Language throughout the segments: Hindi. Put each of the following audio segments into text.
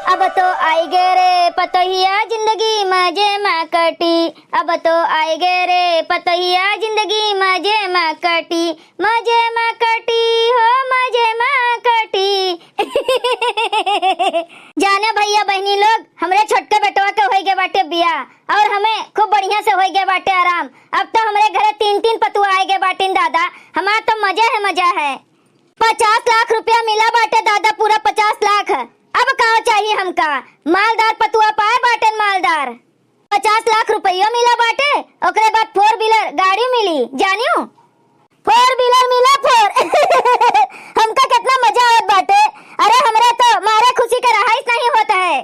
अब तो आई गे रे पतोहिया जिंदगी मजे में कटी। अब तो आई गे रे पतोहिया जिंदगी मजे में कटी। मजे में कटी हो मजे में कटी। जाने भैया बहनी लोग, हमरे छोटके बेटवा के होई गे बाटे बिया और हमें खूब बढ़िया से होई गे बाटे आराम। अब तो हमरे घरे 3-3 पतुआ आए गे बाटिन दादा। हमारा तो मजा है मजा है। 50 लाख रुपया मिला बाटे दादा, पूरा 50 लाख। अब कहाँ चाहिए हमका? मालदार पतुआ पाए बाटन मालदार। 50 लाख रुपया मिला बाटे, ओकरे बाद 4 व्हीलर गाड़ी मिली। जानियो 4 व्हीलर मिला 4। हमका कितना मजा आवत बाटे। अरे हमरे तो मारे खुशी का रहाइश नहीं होता है।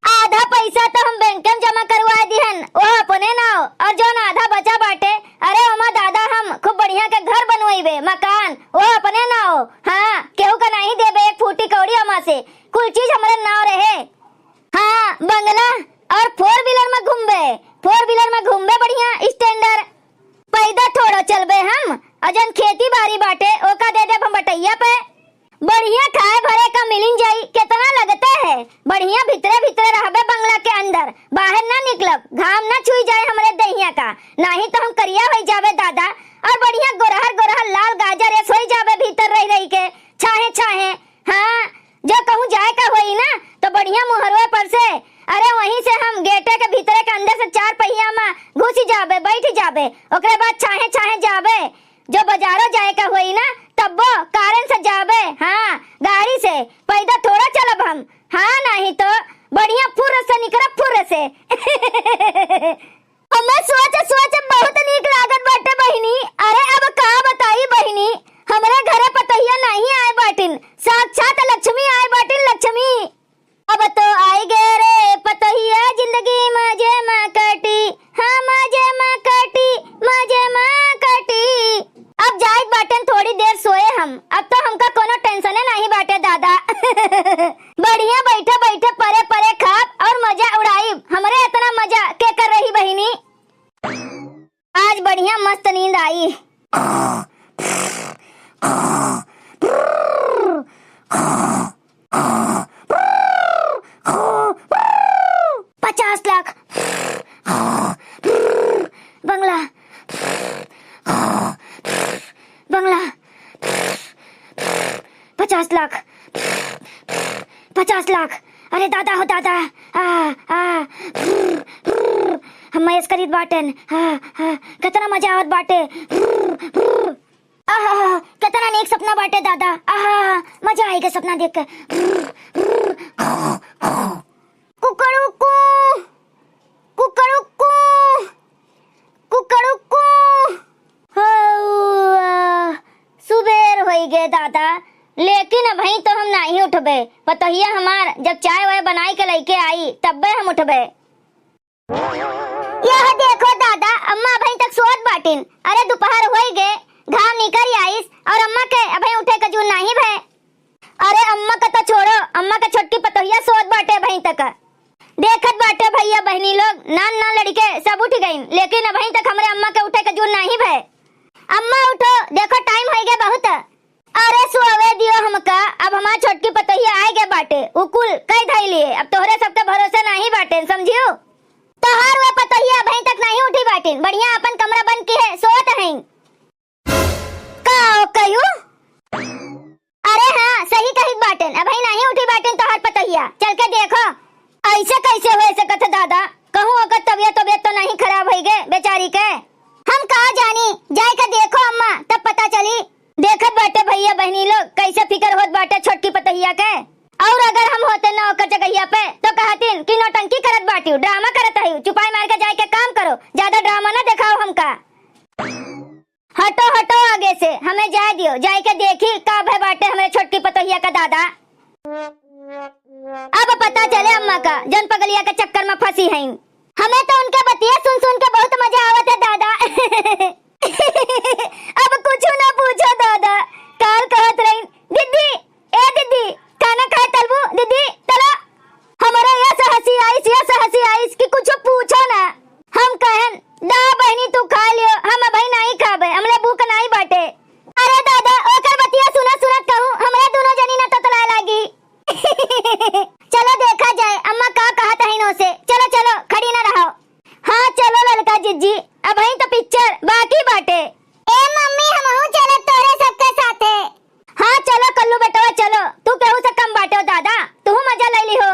आधा पैसा तो हम बैंक में जमा करवा दिहन, वो अपने नाव, और जो आधा बचा बाटे अरे हमार दादा हम खूब बढ़िया के घर बनवाइबे, मकान वो अपने नाव। हाँ, केहू का नहीं देबे एक फूटी कौड़ी हमा से, कुल चीज हमारे नाव रहे। हाँ, बंगला और 4 व्हीलर में घूमबे, 4 व्हीलर में घूमबे बढ़िया स्टैंडर्ड। पैदा थोड़ा चलबे हम, अजन खेती बाड़ी बाटे ओका दे दे हम बटैया पे। बढ़िया खाए भरे का मिलिन जाई, कितना लगता है। बढ़िया भीतरे भीतरे रहबे बंगला के अंदर, बाहर ना निकलब, घाम ना छुई जाए हमरे दहिया का, नहीं तो हम करिया हो जावे दादा। और बढ़िया गोरहर गोरहर लाल गाजर ऐसे हो जावे भीतर रह रही के, छाहे छाहे। हाँ, जो कहूँ जाए का होई ना तो बढ़िया मुहरवे पर से, अरे वहीं से हम गेटे के भीतरे के अंदर से 4 पहिया में घुस जाबे, बैठ जाबे, ओकरे बाद छाहे छाहे जाबे। जो बाजारों जाए का होई ना तब वो कारण से जाबे। हाँ, गाड़ी से, पैदा थोड़ा चलब हम। हाँ, नहीं तो बढ़िया फुर से निकल फुर से। हमें सोच बहुत नीक लागत बाटे बहिनी। अरे अब का बताई बहिनी, हमरे घरे पतहिया नहीं आए बाटिन, साक्षात लक्ष्मी आए बाटिन, लक्ष्मी। अब तो आई गे रे पतहिया जिंदगी मजे में कटी। हाँ, मजे में कटी, मजे में कटी। अब जाइत बाटन थोड़ी देर सोए हम, अब तो हमका कोनो टेंशन नहीं बाटे दादा। बढ़िया बैठे बैठे परे परे खाब और मजा उड़ाई। हमरे इतना मजा के कर रही बहिनी, आज बढ़िया मस्त नींद आई। 50 लाख बंगला, बंगला 50 लाख, 50 लाख। अरे दादा हो दादा, हम मैस करीत बाटन। कितना मजा आवत बाटे। कितना नेक सपना बाटे दादा। मजा आएगा सपना देख के। कुकड़ुकू कुकड़ुकू कुकड़ुकू। सुबेर हो गए दादा, लेकिन अभी तो हम नहीं उठबे। पतोहिया हमार जब चाय वाय बनाई के लेके आई तब्बे हम उठबे। यह देखो दादा, अम्मा अभी तक सोत बाटिन। अरे दोपहर हो गए, घाम निकल आईस और अम्मा के अभी उठे का जून नहीं भे। अरे अम्मा का तो छोड़ो, अम्मा का छोटकी पतोहिया सोत बाटे अभी तक। देखत बाटे भैया बहनी लोग, नान लड़के सब उठ गईन, लेकिन अभी तक हमरे अम्मा के उठे का जून नहीं भे। अम्मा उठो, देखो टाइम हो गया बहुत। अरे सोवे दियो हमका, अब हमार छोटकी पतोहिया आए गए बाटे, उकुल कई धाई लिए। अब तोहरे सबके भरोसे नहीं बाटे, समझियो। तोहार वे पतोहिया अभी तक नहीं उठी बाटिन, बढ़िया अपन कमरा बंद की है, सोत हैं। का कहियो? अरे हाँ, सही कही बाटिन, अभी नहीं उठी बाटिन तोहार पतोहिया। चल के देखो ऐसे कैसे हो सकत दादा। कहूँ अगर तबियत तो नहीं खराब हो गए बेचारी के। हम कहा जानी, जाए के देखो अम्मा तब पता चली। देखत बाटे भैया बहनी लोग कैसे फिकर होत बाटे छोटकी पतोहिया के। और अगर हम होते ना ओकर जगहिया पे तो कहतिन कि नौटंकी करत बाटी, ड्रामा करत है, चुपाई मार के जाए के काम करो, ज्यादा ड्रामा ना दिखाओ हमका। हटो हटो आगे से, हमें जाए दियो, जाए के देखी का भय बाटे हमें छोटकी पतोहिया का दादा। अब पता चले अम्मा का जन पगलिया के चक्कर में फंसी हैं। हमें तो उनके बतिया सुन सुन के बहुत मजा आवत है दादा। अब कुछ ना पूछो दादा, काल कहत रही दीदी, ए दीदी खाना खाए तलबू, दीदी चलो। हमारा ऐसा हंसी आईस कि कुछ पूछो ना। हम कहन दा बहनी तू खा लियो, हम भाई नहीं खाबे, हमले भूख नहीं बाटे। अरे दादा ओकर बतिया सुना कहूं, हमरे दोनों जनी ना ततला लागी। चलो देखा देखा जाए अम्मा का कहा था इनो से। चलो चलो खड़ी ना रहो। हाँ चलो ललका जिज्जी, अब ही तो पिक्चर बाकी बाटे। ए मम्मी हमहू चलो तोरे सबके साथे। हाँ चलो कल्लू बेटवा चलो, तू केहू से कम बाटे हो दादा, तू मजा ले ली हो।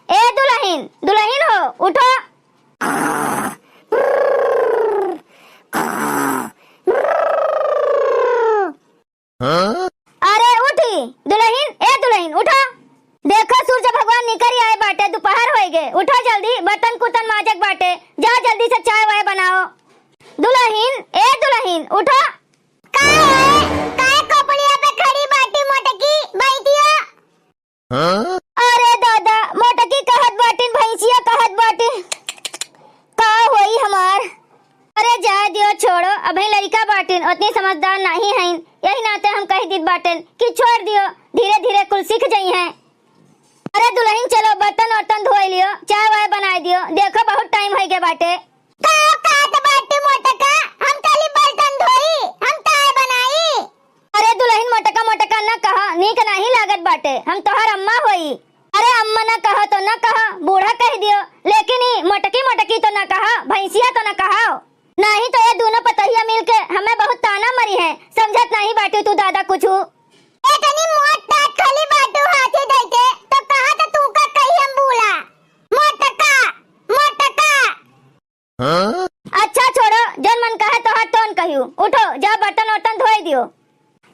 ए दुल्हन दुल्हन हो उठो। अरे उठी दुल्हन, ए दुल्हन उठो। देखो सूरज भगवान निकल आए बाटे, दोपहर हो गए, उठो जल्दी, बर्तन कुर्तन माजक बाटे, जा जल्दी से चाय वाय बनाओ। दुल्हन ए दुल्हन उठो। काहे कोपड़िया पे खड़ी बाटी मोटकी बैठिया। अरे दादा मोटकी कहत बाटी भैंसिया कहत बाटी, का होई हमार। अरे जा दियो छोड़ो, अभी लड़का बाटिन उतनी समझदार नहीं है, यही नाते हम कह दी बाटिन कि छोड़ दियो, धीरे धीरे कुल सीख जाई हैं। अरे दुल्हन चलो बर्तन वर्तन धोई लियो, चाय वाय बना दियो, देखो बहुत टाइम हो गया बाटे। हम ताली बर्तन धोई, हम चाय बनाई। अरे दुल्हन मोटका मोटका न कहा, नीक नहीं लागत बाटे, हम तोहर अम्मा होई। अरे अम्मा न कहा तो न कहा, बूढ़ा कह दियो, लेकिन मोटकी मोटकी तो न कहा, भैंसिया तो न कहा। नहीं तो ये दोनों पतहिया मिलके हमें बहुत ताना मरी है, समझत नहीं बाटू तू दादा कुछ। इतनी मोट टाट खाली बाटू हाथी देके तो कहा तो तू का कही हम बोला मोटका मोटका। अच्छा छोड़ो, जन मन कहे तो हट टोन कहियो, उठो जा बर्तन वर्तन धोई दियो।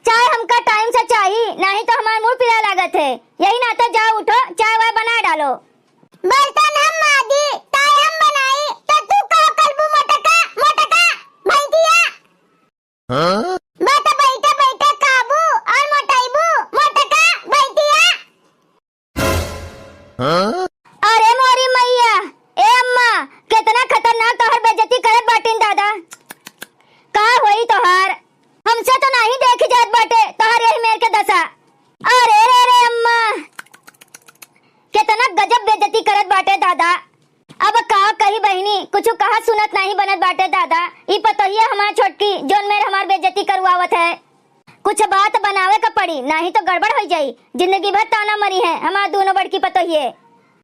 चाय हमका टाइम से चाहिए, नहीं तो हमारा मुंह पीला लागत है, यही ना तो जाओ उठो चाय वाय बना डालो। बर्तन हम मादी, चाय हम बनाई, तो तू का कलबू मोटका मोटका भैंसिया। बात बैठे बैठे काबू और मोटाइबू मोटका भैंसिया। अरे मोरी मैया, ए अम्मा कितना खतरनाक तोहर बेइज्जती करत बाटिन दादा। का होई तोहार, हमसे तो नहीं देखी जात बाटे तोहर यही मेर के दशा। अरे रे रे अम्मा कितना गजब बेइज्जती करत बाटे दादा। अब का कही बहनी, कुछ कहा सुनत नहीं बनत बाटे दादा, ई पतोहिया हमार छोटकी जोन मेरे हमार बेइज्जती करवावत है। कुछ बात बनावे का पड़ी, नहीं तो गड़बड़ हो जाई, जिंदगी भर ताना मरी है हमार दोनों बड़की पतोहिए।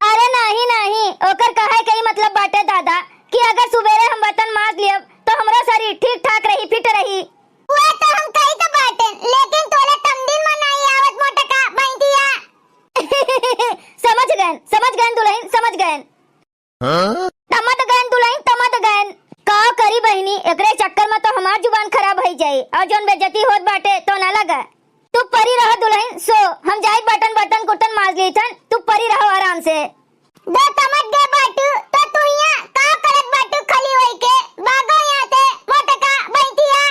अरे नहीं नहीं, ओकर कहे के मतलब बाटे दादा कि अगर सुबेरे हम बर्तन माज लियब तो हमरा शरीर ठीक ठाक रही, फिट रही। वो तो हम कही तो बाटे, लेकिन तोले तमदीन में नहीं आवत मोटका भैंसिया। समझ गए दुल्हन समझ गए। तमत गए दुल्हन तमत गए। का करी बहनी, एकरे चक्कर में तो हमार जुबान खराब हो जाई और जोन बेइज्जती होत बाटे तो ना लगा। तू परी रहो दुल्हन, सो हम जाई बर्तन बर्तन कुर्तन माज लीथन, तू परी रहो आराम से। दो तमत गए बाटू, तो तू यहाँ का करत बाटू खली होई के, भागो यहाँ से मोटका भैंसिया।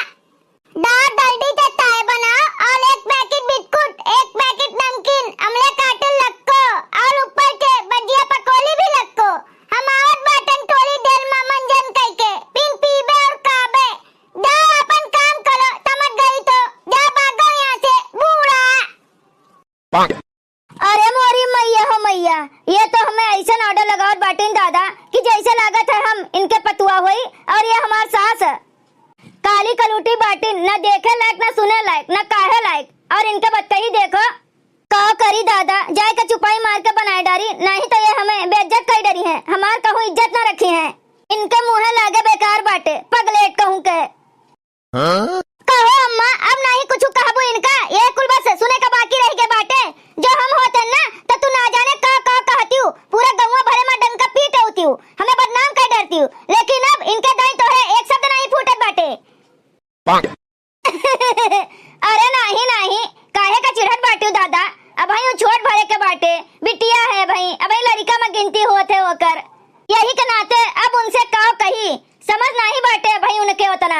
दाल जल्दी से चाय बनाओ और एक पैकेट बिस्कुट, एक पैकेट नमकीन, अमले कार्टून लक्को और ऊपर के भजिया पकोड़ी भी लक्को। हम आवत बाटन थोड़ी देर में मंजन करके, पिन पीबे और काबे। जाओ अपन काम करो, समझ गई तो जा भागो यहाँ से बूढ़ा। अरे मोरी मैया हो मैया, ये तो हमें ऐसा ऑर्डर लगावत बाटिन दादा कि जैसे लागत है हम इनके पतुआ हुई और ये हमार सास काली कलूटी बाटिन, न देखे लायक न सुने लायक न काहे लायक, और इनके बच्चे ही देखो का करी दादा, जाए के चुपाई मार के बनाए डारी, नहीं तो ये हमें बेइज्जत कर डरी है, हमार कहूँ इज्जत न रखी है। इनके मुँह लागे बेकार बाटे, पगलेट कहूँ के। कहो अम्मा, अब नहीं कुछ कहबो इनका, ये कुल बस सुने का बाकी रह गए बाटे। जो हम होते ना तो तू ना जाने का कहती हूँ, पूरा गौवा भरे में डंका पीट होती हूँ, हमें बदनाम कर डरती हूँ, लेकिन अब इनके दाई तो है एक शब्द नहीं फूटत बाटे। अरे नहीं नहीं, काहे का चिढ़त बाटी दादा, अब भाई छोट भरे के बाटे, बिटिया है भाई, अब लड़का में गिनती होते होकर, यही के नाते अब उनसे का कही, समझ नहीं बाटे भाई उनके उतना।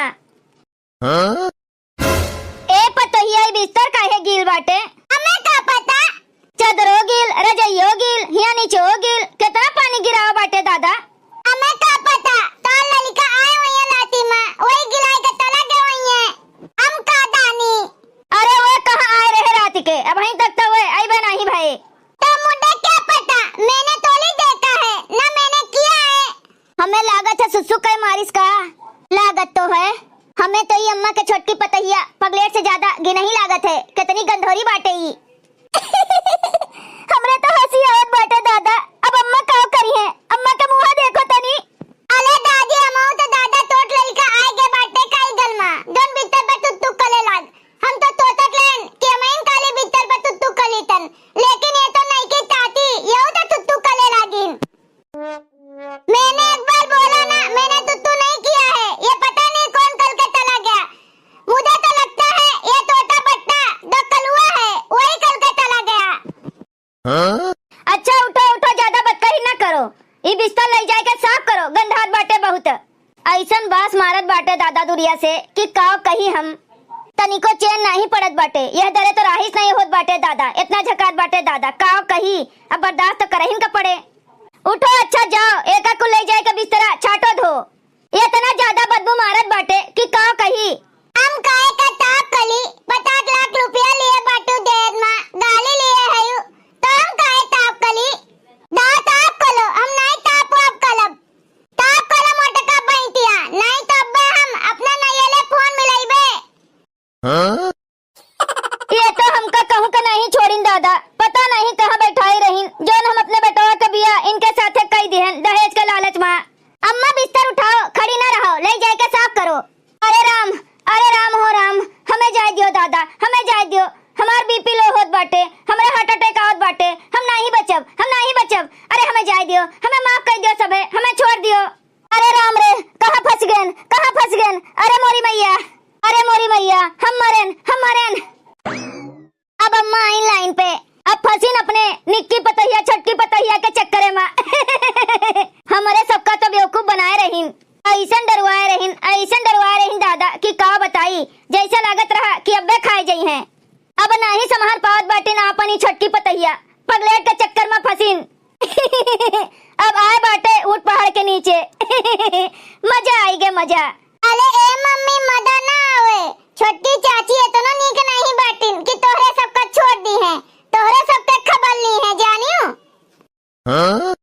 ए पतोहिया बिस्तर काहे गिल बाटे, हमें का पता, चदरो गिल, रजइयो गिल, हिया नीचो गिल, कितना पानी गिरावा बाटे दादा, हमें का पता, तो लड़का आए हुए लाती मां, वही गिराई के तला गए हुए हैं, हम का दानी। अरे वो कहां आए रहे रात के, अब वहीं तक तो वो आई बना ही भाई, तो मुझे क्या पता, मैंने तो नहीं देखा है, ना मैंने किया है। हमें लागत है सुसु का मारिस का, लागत तो है, हमें तो ये अम्मा के छोटकी पतहिया पगलेट से ज्यादा गिनही लागत है, कितनी गंधोरी बाटे ही। हमरे तो हंसी आवत बाटे दादा। अब अम्मा का करी है? अम्मा के मुंह देखो तनी। अले दादी अमाऊ तो दादा तोट ललका आए के बाटे काई गलमा दोन बिस्तर पर तुत्तु कले लाग। हम तो तोतक लेन कि अमैन काले बिस्तर पर तुत्तु कलीतन, लेकिन ये तो नहीं की ताती यहू तो तुत्तु कले लागिन। मैंने एक बार बोला ना, मैंने तुत्तु नहीं किया है। ये पता नहीं कौन कल के चला गया। मुझे तो लगता है ये तोता पट्टा दो कलुआ है, वही कल के चला गया। अच्छा उठो उठो, ज्यादा बदतमीजी ना करो। ई बिस्तर ले जाके साफ करो, गंधात बाटे बहुत। ऐसन बास मारत बाटे दादा दुरिया से कि काव कहीं हम तनिको चैन नहीं पड़त बाटे। यह दरे तो राहिस नहीं होत बाटे दादा, इतना झकात बाटे दादा, काव कहीं अब बर्दाश्त तो करहिन का पड़े। उठो अच्छा जाओ, एक को ले जाए के बिस्तरा छाटो धो। ये इतना ज्यादा बदबू मारत बाटे कि काव कहीं। हम काहे का ताप कली 50 लाख रुपया लिए बाटू देद मां गाली लिए हयू, तो हम काहे ताप कली दा ताप कलो। हम नहीं तापो अब कलब ताप कलो मोटका बैंतिया, नहीं तो अब हम अपना नयले फोन मिलाइबे। ये तो हमका कहूं का नहीं छोड़िन दादा, पता नहीं कहां बैठाई रहीन जोन हम अपने बेटवा के बिया इनके साथे कई दिहन दहेज के लालच में। अम्मा बिस्तर उठाओ, खड़ी ना रहो, ले जाके साफ करो। अरे राम हो राम, हमें जाए दियो दादा, हमें जाए दियो। हमार बीपी लो होत बाटे, हमरा हार्ट अटैक आवत बाटे, हम नहीं बचब, हम नहीं बचब। अरे हमें जाए दियो, हमें माफ कर दियो सबे, हमें छोड़ दियो। अरे राम रे, कहां फंस गएन, कहां फंस गएन। अरे मोरी मैया, अरे मोरी मैया, हम मरेन, हम मरेन। अब अम्मा आई लाइन पे, अब फंसीन अपने निक्की पतहिया छटकी पतहिया के चक्करे में। हमारे सबका तो बेवकूफ बनाए रहीन, ऐसन डरवाए रहीन दादा कि का बताई। जैसा लागत रहा कि अब्बे खाए जाई हैं। अब नहीं संभाल पावत बाटिन अपनी छटकी पतहिया, पगलेट के चक्कर में फंसीन। अब आए बाटे ऊट पहाड़ के नीचे। मजा आई गे मजा। अले ए मम्मी मदा ना आवे, छोटी चाची है तो ना नीक नहीं बाटिन कि तोहरे सबका छोड़ दी है, तोहरे सबके खबर ली है जानियो।